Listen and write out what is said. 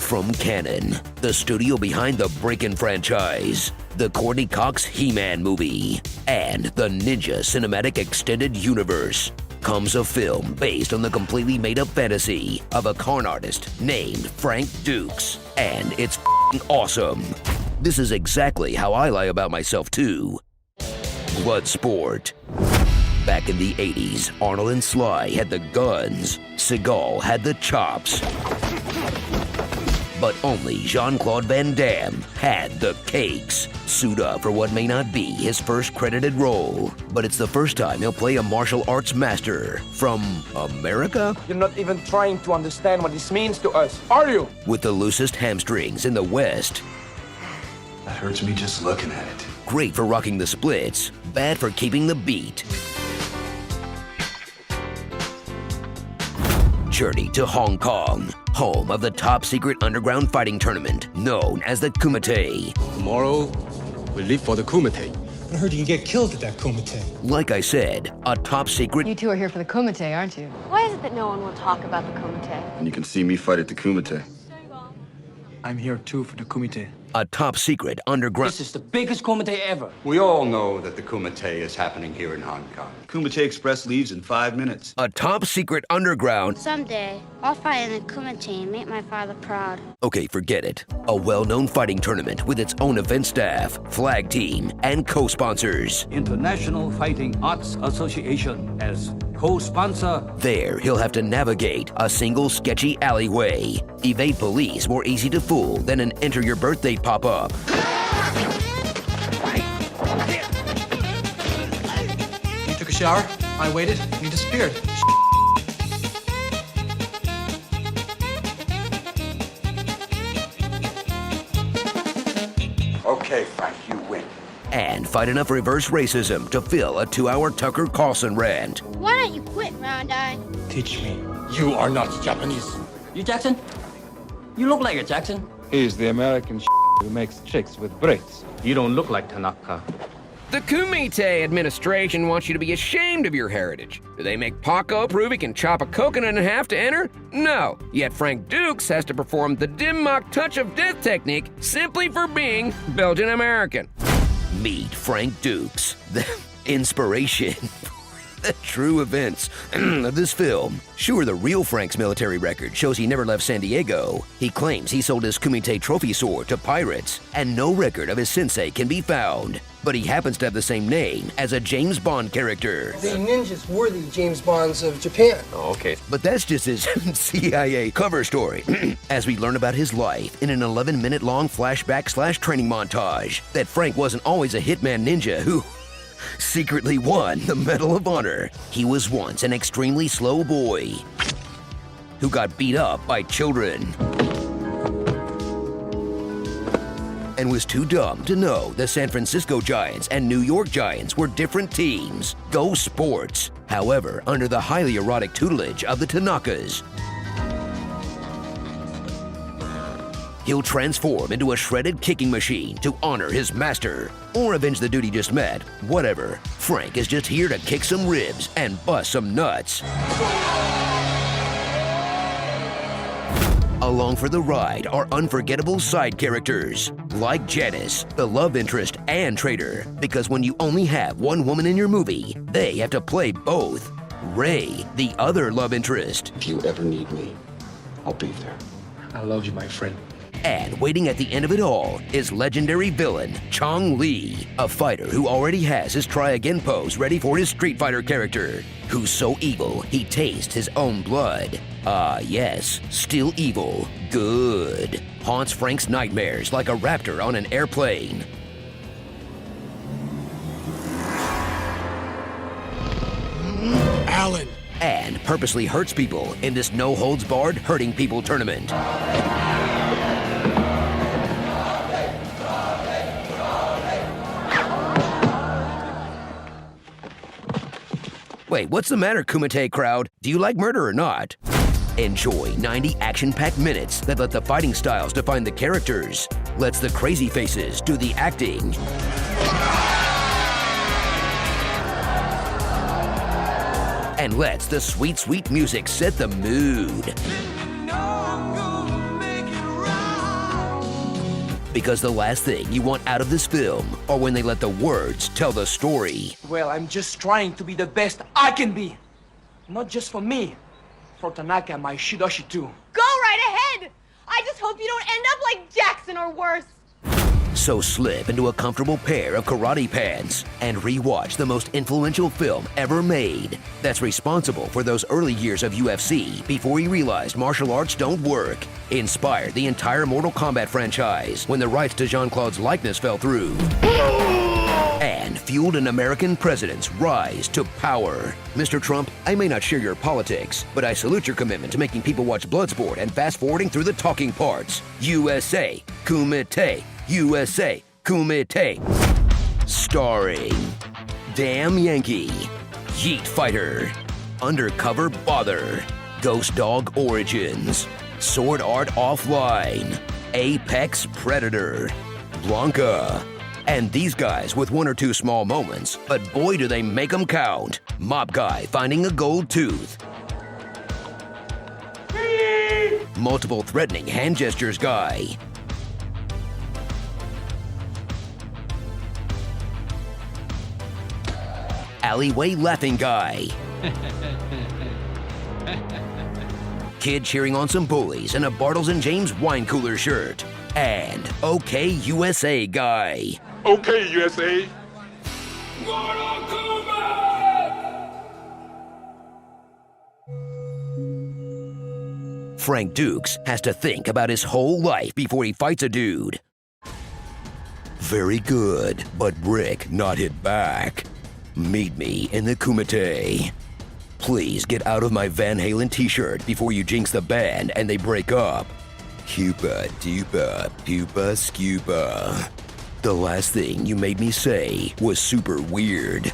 From Canon, the studio behind the Breakin' franchise, the Courtney Cox He-Man movie, and the Ninja Cinematic Extended Universe, comes a film based on the completely made-up fantasy of a con artist named Frank Dukes. And it's f***ing awesome. This is exactly how I lie about myself too. Bloodsport. Back in the 80s, Arnold and Sly had the guns. Seagal had the chops. But only Jean-Claude Van Damme had the cakes. Suit up for what may not be his first credited role, but it's the first time he'll play a martial arts master from America? You're not even trying to understand what this means to us, are you? With the loosest hamstrings in the West. That hurts me just looking at it. Great for rocking the splits, bad for keeping the beat. Journey to Hong Kong, home of the top-secret underground fighting tournament known as the Kumite. Tomorrow, we leave for the Kumite. I heard you can get killed at that Kumite. Like I said, a top-secret... You two are here for the Kumite, aren't you? Why is it that no one will talk about the Kumite? And you can see me fight at the Kumite. I'm here too for the Kumite. A top-secret underground... This is the biggest Kumite ever. We all know that the Kumite is happening here in Hong Kong. Kumite Express leaves in 5 minutes. A top-secret underground... Someday, I'll fight in the Kumite and make my father proud. Okay, forget it. A well-known fighting tournament with its own event staff, flag team, and co-sponsors. International Fighting Arts Association as co-sponsor. There, he'll have to navigate a single sketchy alleyway, evade police more easy to fool than an enter your birthday pop-up. You took a shower, I waited, and you disappeared. Okay, Frank, you win. And fight enough reverse racism to fill a 2-hour Tucker Carlson rant. Why don't you quit, Round Eye? Teach me. You are not Japanese. You Jackson? You look like a Jackson. He's the American who makes chicks with braids. You don't look like Tanaka. The Kumite administration wants you to be ashamed of your heritage. Do they make Paco prove he can chop a coconut in half to enter? No. Yet Frank Dukes has to perform the dim mock touch of death technique simply for being Belgian American. Meet Frank Dukes, the inspiration for the true events of this film. Sure, the real Frank's military record shows he never left San Diego. He claims he sold his Kumite trophy sword to pirates, and no record of his sensei can be found. But he happens to have the same name as a James Bond character. The ninjas were the James Bonds of Japan. Oh, okay. But that's just his CIA cover story. As we learn about his life in an 11-minute-long flashback/training montage, that Frank wasn't always a hitman ninja who secretly won the Medal of Honor. He was once an extremely slow boy who got beat up by children and was too dumb to know the San Francisco Giants and New York Giants were different teams. Go sports. However, under the highly erotic tutelage of the Tanakas, he'll transform into a shredded kicking machine to honor his master or avenge the dude he just met. Whatever. Frank is just here to kick some ribs and bust some nuts. Along for the ride are unforgettable side characters, like Janice, the love interest and traitor, because when you only have one woman in your movie, they have to play both. Ray, the other love interest. If you ever need me, I'll be there. I love you, my friend. And waiting at the end of it all is legendary villain Chong Li, a fighter who already has his try again pose ready for his Street Fighter character, who's so evil he tastes his own blood. Ah yes, still evil, good. Haunts Frank's nightmares like a raptor on an airplane. Alan! And purposely hurts people in this no-holds-barred hurting people tournament. Wait, what's the matter, Kumite crowd? Do you like murder or not? Enjoy 90 action-packed minutes that let the fighting styles define the characters, lets the crazy faces do the acting, and lets the sweet, sweet music set the mood. Because the last thing you want out of this film are when they let the words tell the story. Well, I'm just trying to be the best I can be. Not just for me, for Tanaka and my Shidoshi too. Go right ahead! I just hope you don't end up like Jackson or worse. So slip into a comfortable pair of karate pants and rewatch the most influential film ever made that's responsible for those early years of UFC before he realized martial arts don't work, inspired the entire Mortal Kombat franchise when the rights to Jean-Claude's likeness fell through, and fueled an American president's rise to power. Mr. Trump, I may not share your politics, but I salute your commitment to making people watch Bloodsport and fast-forwarding through the talking parts. USA, Kumite. USA, Kumite. Starring Damn Yankee, Yeet Fighter, Undercover Bother, Ghost Dog Origins, Sword Art Offline, Apex Predator, Blanca, and these guys with one or two small moments, but boy do they make them count. Mop Guy finding a gold tooth, multiple threatening hand gestures guy, alleyway laughing guy, kid cheering on some bullies in a Bartles and James wine cooler shirt, and OK USA guy. OK USA. Frank Dukes has to think about his whole life before he fights a dude. Very good, but Brick not hit back. Meet me in the Kumite. Please get out of my Van Halen t-shirt before you jinx the band and they break up. Cupa dupa, pupa scupa. The last thing you made me say was super weird.